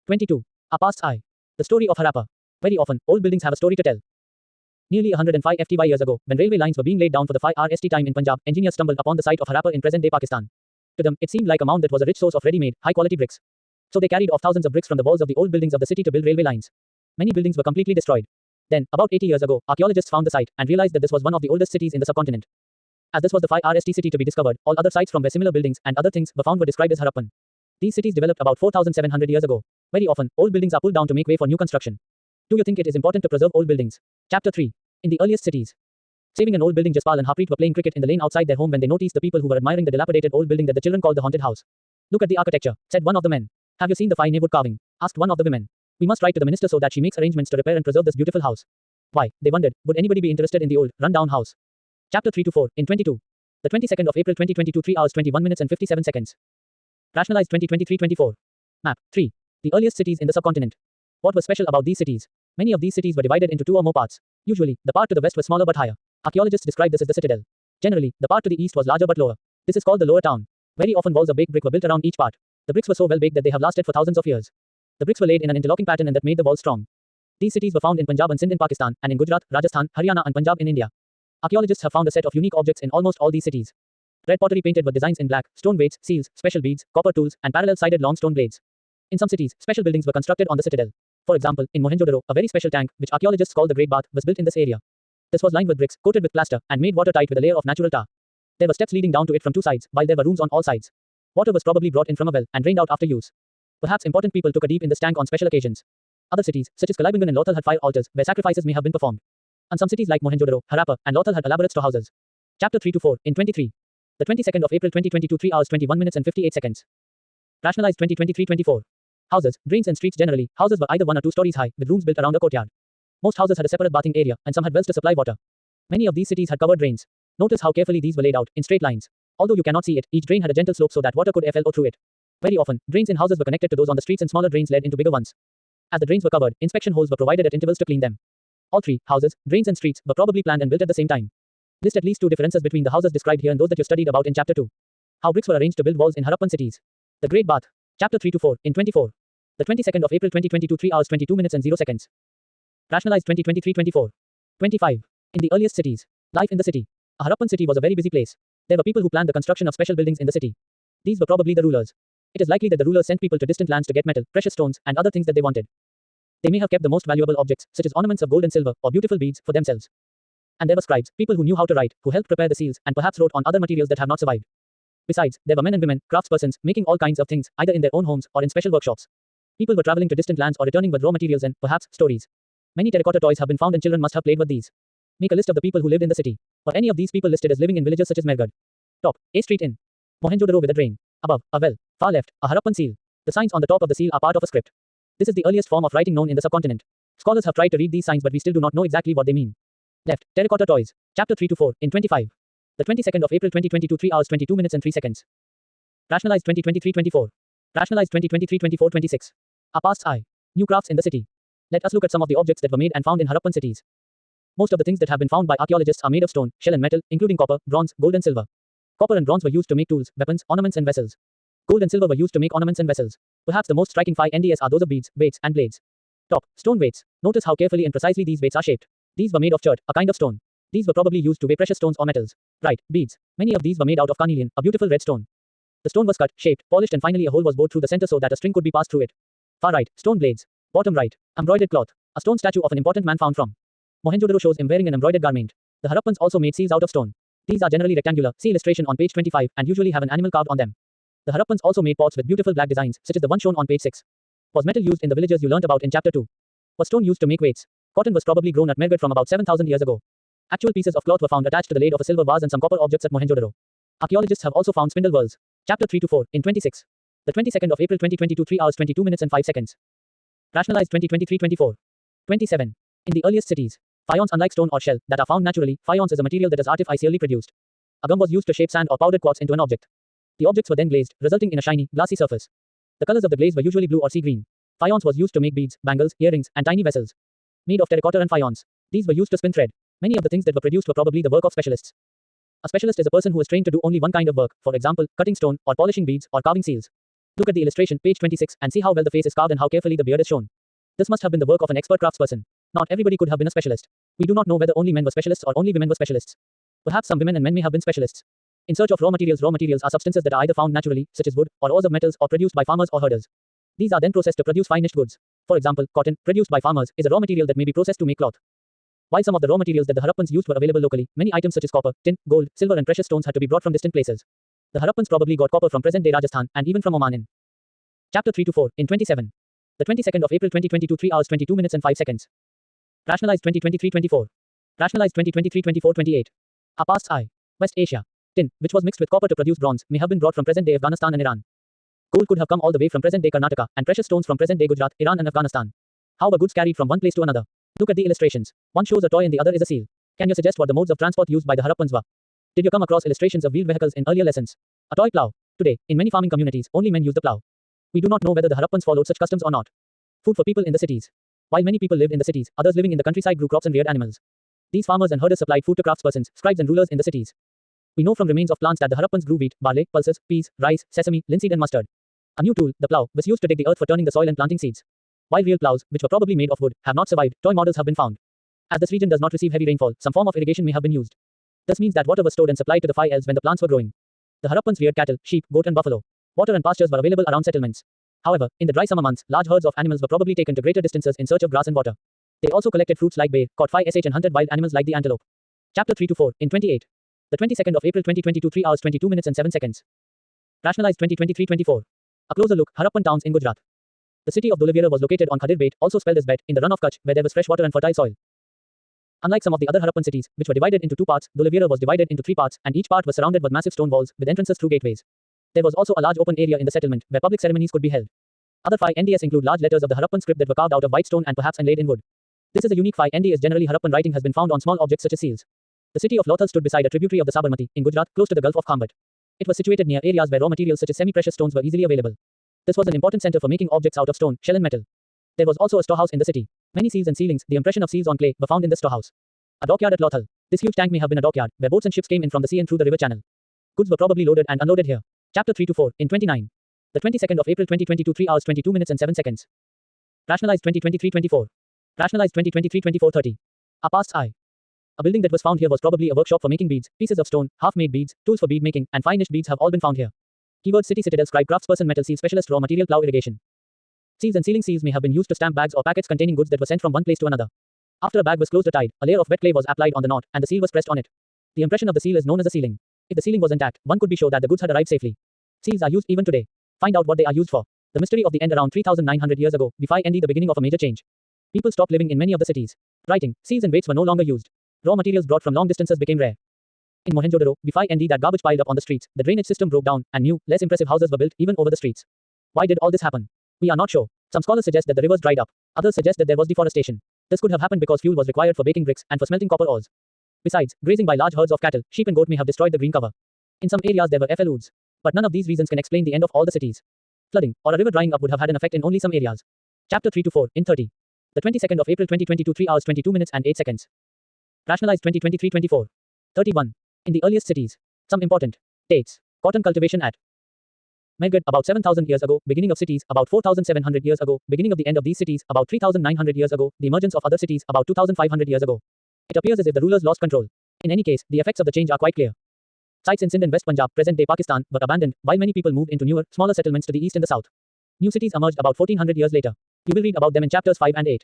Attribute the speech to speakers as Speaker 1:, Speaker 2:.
Speaker 1: 22. Our past's eye. The story of Harappa. Very often, old buildings have a story to tell. Nearly 105 FTY years ago, when railway lines were being laid down for the 5RST time in Punjab, engineers stumbled upon the site of Harappa in present-day Pakistan. To them, it seemed like a mound that was a rich source of ready-made, high-quality bricks. So they carried off thousands of bricks from the walls of the old buildings of the city to build railway lines. Many buildings were completely destroyed. Then, about 80 years ago, archaeologists found the site and realized that this was one of the oldest cities in the subcontinent. As this was the 5RST city to be discovered, all other sites from where similar buildings and other things were found were described as Harappan. These cities developed about 4,700 years ago. Very often, old buildings are pulled down to make way for new construction. Do you think it is important to preserve old buildings? Chapter 3. In the earliest cities. Saving an old building, Jaspal and Harpreet were playing cricket in the lane outside their home when they noticed the people who were admiring the dilapidated old building that the children called the haunted house. Look at the architecture, said one of the men. Have you seen the fine wood carving? Asked one of the women. We must write to the minister so that she makes arrangements to repair and preserve this beautiful house. Why, they wondered, would anybody be interested in the old, run-down house? Chapter 3 to 4, in 22. The 22nd of April 2022, 3 hours 21 minutes and 57 seconds. Rationalized 2023-24. Map 3. The earliest cities in the subcontinent. What was special about these cities? Many of these cities were divided into two or more parts. Usually, the part to the west was smaller but higher. Archaeologists describe this as the citadel. Generally, the part to the east was larger but lower. This is called the lower town. Very often walls of baked brick were built around each part. The bricks were so well baked that they have lasted for thousands of years. The bricks were laid in an interlocking pattern and that made the walls strong. These cities were found in Punjab and Sindh in Pakistan, and in Gujarat, Rajasthan, Haryana and Punjab in India. Archaeologists have found a set of unique objects in almost all these cities. Red pottery painted with designs in black, stone weights, seals, special beads, copper tools, and parallel-sided long stone blades. In some cities, special buildings were constructed on the citadel. For example, in Mohenjo-daro, a very special tank, which archaeologists call the Great Bath, was built in this area. This was lined with bricks, coated with plaster, and made watertight with a layer of natural tar. There were steps leading down to it from two sides, while there were rooms on all sides. Water was probably brought in from a well and drained out after use. Perhaps important people took a dip in this tank on special occasions. Other cities, such as Kalibangan and Lothal, had fire altars, where sacrifices may have been performed. And some cities like Mohenjo-daro, Harappa, and Lothal had elaborate storehouses. Chapter 3 to 4, in 23. The 22nd of April 2022, 3 hours 21 minutes and 58 seconds. Rationalized 2023-24. Houses, drains and streets. Generally, houses were either 1 or 2 stories high, with rooms built around a courtyard. Most houses had a separate bathing area, and some had wells to supply water. Many of these cities had covered drains. Notice how carefully these were laid out, in straight lines. Although you cannot see it, each drain had a gentle slope so that water could flow through it. Very often, drains in houses were connected to those on the streets and smaller drains led into bigger ones. As the drains were covered, inspection holes were provided at intervals to clean them. All three, houses, drains and streets, were probably planned and built at the same time. List at least 2 differences between the houses described here and those that you studied about in Chapter 2. How bricks were arranged to build walls in Harappan cities. The Great Bath. Chapter 3 to 4, in 24. The 22nd of April 2022, 3 hours 22 minutes and 0 seconds. Rationalized 2023-24. 25. In the earliest cities. Life in the city. A Harappan city was a very busy place. There were people who planned the construction of special buildings in the city. These were probably the rulers. It is likely that the rulers sent people to distant lands to get metal, precious stones, and other things that they wanted. They may have kept the most valuable objects, such as ornaments of gold and silver, or beautiful beads, for themselves. And there were scribes, people who knew how to write, who helped prepare the seals, and perhaps wrote on other materials that have not survived. Besides, there were men and women, craftspersons, making all kinds of things, either in their own homes or in special workshops. People were traveling to distant lands or returning with raw materials and, perhaps, stories. Many terracotta toys have been found and children must have played with these. Make a list of the people who lived in the city. Or any of these people listed as living in villages such as Mergad. Top, A Street Inn. Mohenjo-daro with a drain. Above, a well. Far left, a Harappan seal. The signs on the top of the seal are part of a script. This is the earliest form of writing known in the subcontinent. Scholars have tried to read these signs but we still do not know exactly what they mean. Left, terracotta toys. Chapter 3 to 4, in 25. The 22nd of April 2022, 3 hours 22 minutes and 3 seconds. Rationalized 2023-24. Rationalized 2023-24, 26. Our past's eye. New crafts in the city. Let us look at some of the objects that were made and found in Harappan cities. Most of the things that have been found by archaeologists are made of stone, shell and metal, including copper, bronze, gold and silver. Copper and bronze were used to make tools, weapons, ornaments and vessels. Gold and silver were used to make ornaments and vessels. Perhaps the most striking 5 NDS are those of beads, weights, and blades. Top, stone weights. Notice how carefully and precisely these weights are shaped. These were made of chert, a kind of stone. These were probably used to weigh precious stones or metals. Right, beads. Many of these were made out of carnelian, a beautiful red stone. The stone was cut, shaped, polished and finally a hole was bored through the center so that a string could be passed through it. Far right, stone blades. Bottom right, embroidered cloth. A stone statue of an important man found from Mohenjo-daro shows him wearing an embroidered garment. The Harappans also made seals out of stone. These are generally rectangular, see illustration on page 25, and usually have an animal carved on them. The Harappans also made pots with beautiful black designs, such as the one shown on page 6. Was metal used in the villages you learnt about in Chapter 2? Was stone used to make weights? Cotton was probably grown at Mergad from about 7,000 years ago. Actual pieces of cloth were found attached to the lid of a silver vase and some copper objects at Mohenjo-daro. Archaeologists have also found spindle whorls. Chapter 3 to 4, in 26. The 22nd of April 2022, 3 hours 22 minutes and 5 seconds. Rationalized 2023-24. 27. In the earliest cities. Faience. Unlike stone or shell, that are found naturally, faience is a material that is artificially produced. A gum was used to shape sand or powdered quartz into an object. The objects were then glazed, resulting in a shiny, glassy surface. The colors of the glaze were usually blue or sea green. Faience was used to make beads, bangles, earrings, and tiny vessels. Made of terracotta and faience. These were used to spin thread. Many of the things that were produced were probably the work of specialists. A specialist is a person who is trained to do only one kind of work, for example, cutting stone, or polishing beads, or carving seals. Look at the illustration, page 26, and see how well the face is carved and how carefully the beard is shown. This must have been the work of an expert craftsperson. Not everybody could have been a specialist. We do not know whether only men were specialists or only women were specialists. Perhaps some women and men may have been specialists. In search of raw materials are substances that are either found naturally, such as wood, or ores of metals, or produced by farmers or herders. These are then processed to produce finished goods. For example, cotton, produced by farmers, is a raw material that may be processed to make cloth. While some of the raw materials that the Harappans used were available locally, many items such as copper, tin, gold, silver and precious stones had to be brought from distant places. The Harappans probably got copper from present-day Rajasthan, and even from Oman in Chapter 3 to 4, in 27. The 22nd of April 2022, 3 hours 22 minutes and 5 seconds. Rationalized 2023-24. Rationalized 2023-24-28. Our PASTS I. West Asia. Tin, which was mixed with copper to produce bronze, may have been brought from present-day Afghanistan and Iran. Gold could have come all the way from present-day Karnataka, and precious stones from present-day Gujarat, Iran and Afghanistan. How were goods carried from one place to another? Look at the illustrations. One shows a toy and the other is a seal. Can you suggest what the modes of transport used by the Harappans were? Did you come across illustrations of wheeled vehicles in earlier lessons? A toy plow. Today, in many farming communities, only men use the plow. We do not know whether the Harappans followed such customs or not. Food for people in the cities. While many people lived in the cities, others living in the countryside grew crops and reared animals. These farmers and herders supplied food to craftspersons, scribes and rulers in the cities. We know from remains of plants that the Harappans grew wheat, barley, pulses, peas, rice, sesame, linseed and mustard. A new tool, the plow, was used to dig the earth for turning the soil and planting seeds. While real plows, which were probably made of wood, have not survived, toy models have been found. As this region does not receive heavy rainfall, some form of irrigation may have been used. This means that water was stored and supplied to the 5 elves when the plants were growing. The Harappans reared cattle, sheep, goat and buffalo. Water and pastures were available around settlements. However, in the dry summer months, large herds of animals were probably taken to greater distances in search of grass and water. They also collected fruits like bay, caught 5sh and hunted wild animals like the antelope. Chapter 3 to 4, in 28. The 22nd of April 2022, 3 hours 22 minutes and 7 seconds. Rationalized 2023-24. A closer look, Harappan towns in Gujarat. The city of Dholavira was located on Khadir Bait, also spelled as Bet, in the run of Kutch, where there was fresh water and fertile soil. Unlike some of the other Harappan cities, which were divided into 2 parts, Dholavira was divided into 3 parts, and each part was surrounded with massive stone walls, with entrances through gateways. There was also a large open area in the settlement, where public ceremonies could be held. Other 5 NDS include large letters of the Harappan script that were carved out of white stone and perhaps inlaid in wood. This is a unique 5 NDS. Generally Harappan writing has been found on small objects such as seals. The city of Lothal stood beside a tributary of the Sabarmati, in Gujarat, close to the Gulf of Khambat. It was situated near areas where raw materials such as semi-precious stones were easily available. This was an important center for making objects out of stone, shell and metal. There was also a storehouse in the city. Many seals and ceilings, the impression of seals on clay, were found in this storehouse. A dockyard at Lothal. This huge tank may have been a dockyard, where boats and ships came in from the sea and through the river channel. Goods were probably loaded and unloaded here. Chapter 3 to 4, in 29. The 22nd of April 2022, 3 hours 22 minutes and 7 seconds. Rationalized 2023-24. Rationalized 2023-24-30. Our PASTS I. A building that was found here was probably a workshop for making beads, pieces of stone, half-made beads, tools for bead making, and finished beads have all been found here. Keyword city citadel scribe craftsperson metal seal specialist raw material plow irrigation. Seals and sealing seals may have been used to stamp bags or packets containing goods that were sent from one place to another. After a bag was closed or tied, a layer of wet clay was applied on the knot, and the seal was pressed on it. The impression of the seal is known as a sealing. If the sealing was intact, one could be sure that the goods had arrived safely. Seals are used even today. Find out what they are used for. The mystery of the end around 3,900 years ago, we find the beginning of a major change. People stopped living in many of the cities. Writing, seals and weights were no longer used. Raw materials brought from long distances became rare. In Mohenjo-daro, we find that garbage piled up on the streets, the drainage system broke down, and new, less impressive houses were built even over the streets. Why did all this happen? We are not sure. Some scholars suggest that the rivers dried up. Others suggest that there was deforestation. This could have happened because fuel was required for baking bricks and for smelting copper ores. Besides, grazing by large herds of cattle, sheep and goat may have destroyed the green cover. In some areas there were FLUs. But none of these reasons can explain the end of all the cities. Flooding, or a river drying up would have had an effect in only some areas. Chapter 3 to 4, in 30. The 22nd of April 2022, 3 hours 22 minutes and 8 seconds. Rationalized 2023-24. 31. In the earliest cities. Some important dates. Cotton cultivation at Megad, about 7,000 years ago, beginning of cities, about 4,700 years ago, beginning of the end of these cities, about 3,900 years ago, the emergence of other cities, about 2,500 years ago. It appears as if the rulers lost control. In any case, the effects of the change are quite clear. Sites in Sindh and West Punjab, present-day Pakistan, were abandoned, while many people moved into newer, smaller settlements to the east and the south. New cities emerged about 1400 years later. You will read about them in chapters 5 and 8.